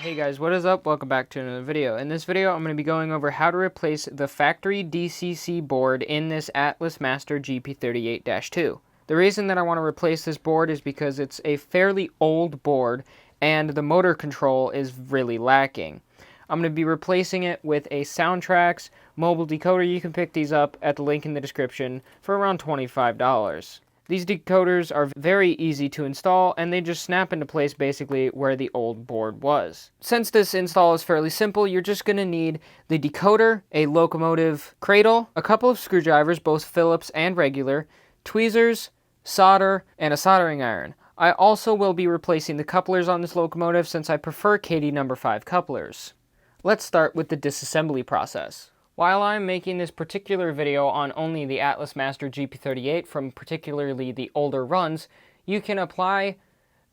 Hey guys, what is up? Welcome back to another video. In this video, I'm going to be going over how to replace the factory DCC board in this Atlas Master GP38-2. The reason that I want to replace this board is because it's a fairly old board and the motor control is really lacking. I'm going to be replacing it with a Soundtrax mobile decoder. You can pick these up at the link in the description for around $25. These decoders are very easy to install and they just snap into place basically where the old board was. Since this install is fairly simple, you're just going to need the decoder, a locomotive cradle, a couple of screwdrivers, both Phillips and regular, tweezers, solder, and a soldering iron. I also will be replacing the couplers on this locomotive since I prefer KD number 5 couplers. Let's start with the disassembly process. While I'm making this particular video on only the Atlas Master GP38 from particularly the older runs, you can apply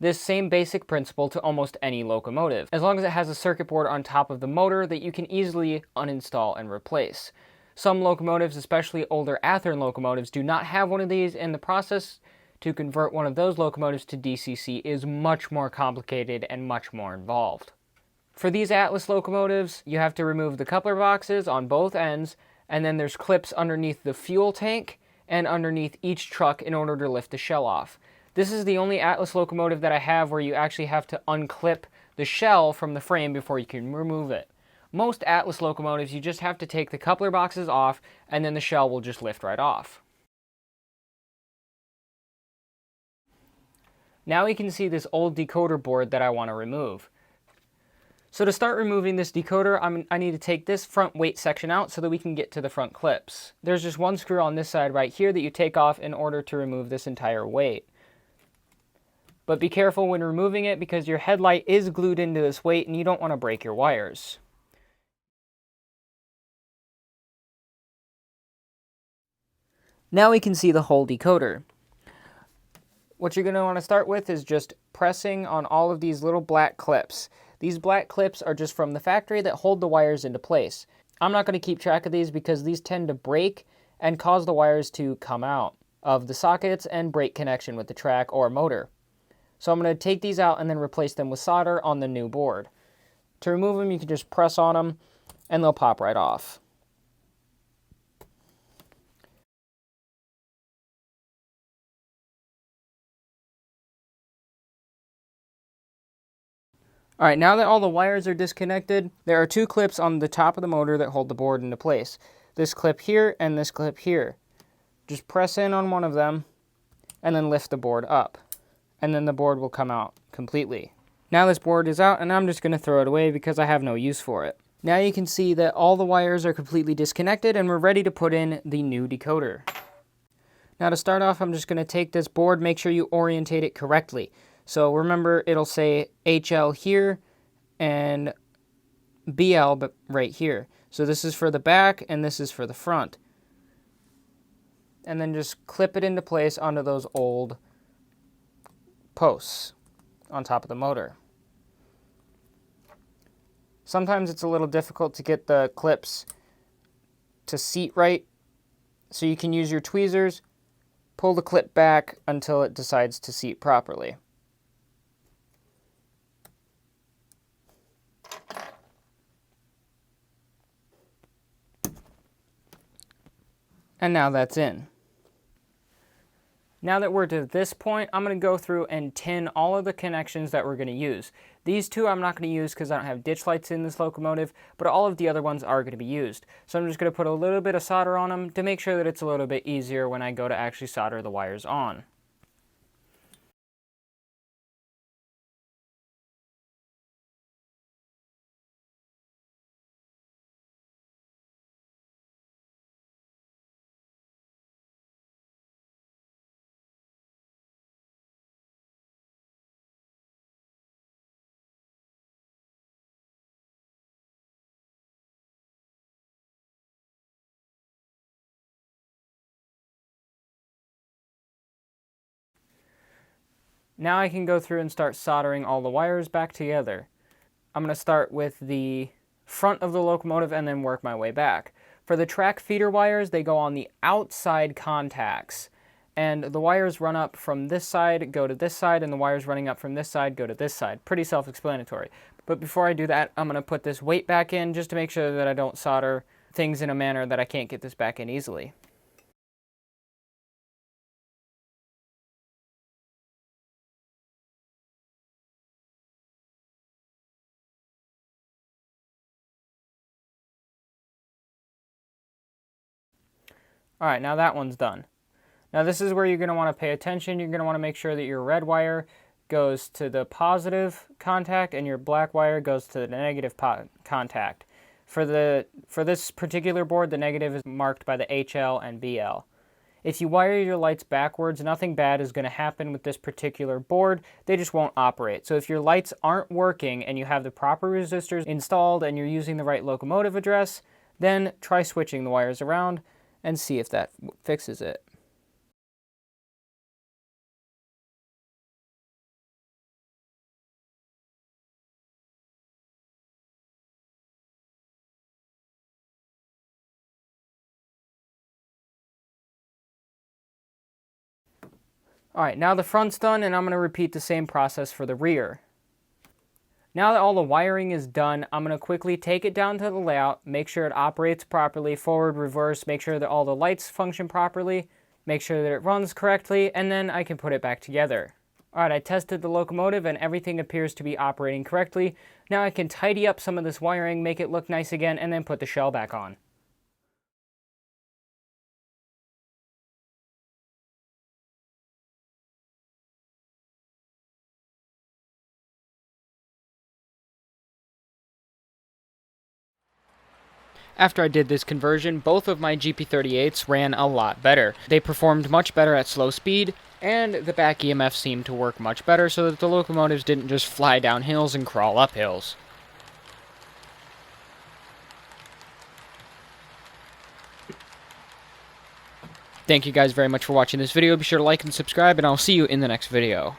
this same basic principle to almost any locomotive, as long as it has a circuit board on top of the motor that you can easily uninstall and replace. Some locomotives, especially older Athearn locomotives, do not have one of these, and the process to convert one of those locomotives to DCC is much more complicated and much more involved. For these Atlas locomotives, you have to remove the coupler boxes on both ends, and then there's clips underneath the fuel tank and underneath each truck in order to lift the shell off. This is the only Atlas locomotive that I have where you actually have to unclip the shell from the frame before you can remove it. Most Atlas locomotives, you just have to take the coupler boxes off, and then the shell will just lift right off. Now we can see this old decoder board that I want to remove. So to start removing this decoder, I need to take this front weight section out so that we can get to the front clips. There's just one screw on this side right here that you take off in order to remove this entire weight. But be careful when removing it because your headlight is glued into this weight and you don't want to break your wires. Now we can see the whole decoder. What you're going to want to start with is just pressing on all of these little black clips. These black clips are just from the factory that hold the wires into place. I'm not going to keep track of these because these tend to break and cause the wires to come out of the sockets and break connection with the track or motor. So I'm going to take these out and then replace them with solder on the new board. To remove them, you can just press on them and they'll pop right off. Alright, now that all the wires are disconnected, there are two clips on the top of the motor that hold the board into place. This clip here and this clip here. Just press in on one of them and then lift the board up. And then the board will come out completely. Now this board is out and I'm just going to throw it away because I have no use for it. Now you can see that all the wires are completely disconnected and we're ready to put in the new decoder. Now to start off, I'm just going to take this board, make sure you orientate it correctly. So remember, it'll say HL here and BL but right here. So this is for the back and this is for the front. And then just clip it into place onto those old posts on top of the motor. Sometimes it's a little difficult to get the clips to seat right, so you can use your tweezers, pull the clip back until it decides to seat properly. And now that's in. Now that we're to this point, I'm going to go through and tin all of the connections that we're going to use. These two I'm not going to use because I don't have ditch lights in this locomotive, but all of the other ones are going to be used. So I'm just going to put a little bit of solder on them to make sure that it's a little bit easier when I go to actually solder the wires on. Now I can go through and start soldering all the wires back together. I'm going to start with the front of the locomotive and then work my way back. For the track feeder wires, they go on the outside contacts. And the wires run up from this side, go to this side, and the wires running up from this side go to this side. Pretty self-explanatory. But before I do that, I'm going to put this weight back in just to make sure that I don't solder things in a manner that I can't get this back in easily. Alright, now that one's done. Now this is where you're going to want to pay attention. You're going to want to make sure that your red wire goes to the positive contact and your black wire goes to the negative contact. For this particular board, the negative is marked by the HL and BL. If you wire your lights backwards, nothing bad is going to happen with this particular board. They just won't operate. So if your lights aren't working and you have the proper resistors installed and you're using the right locomotive address, then try switching the wires around and see if that fixes it. Alright, now the front's done, and I'm going to repeat the same process for the rear. Now that all the wiring is done, I'm going to quickly take it down to the layout, make sure it operates properly, forward, reverse, make sure that all the lights function properly, make sure that it runs correctly, and then I can put it back together. Alright, I tested the locomotive and everything appears to be operating correctly. Now I can tidy up some of this wiring, make it look nice again, and then put the shell back on. After I did this conversion, both of my GP38s ran a lot better. They performed much better at slow speed, and the back EMF seemed to work much better so that the locomotives didn't just fly down hills and crawl up hills. Thank you guys very much for watching this video. Be sure to like and subscribe, and I'll see you in the next video.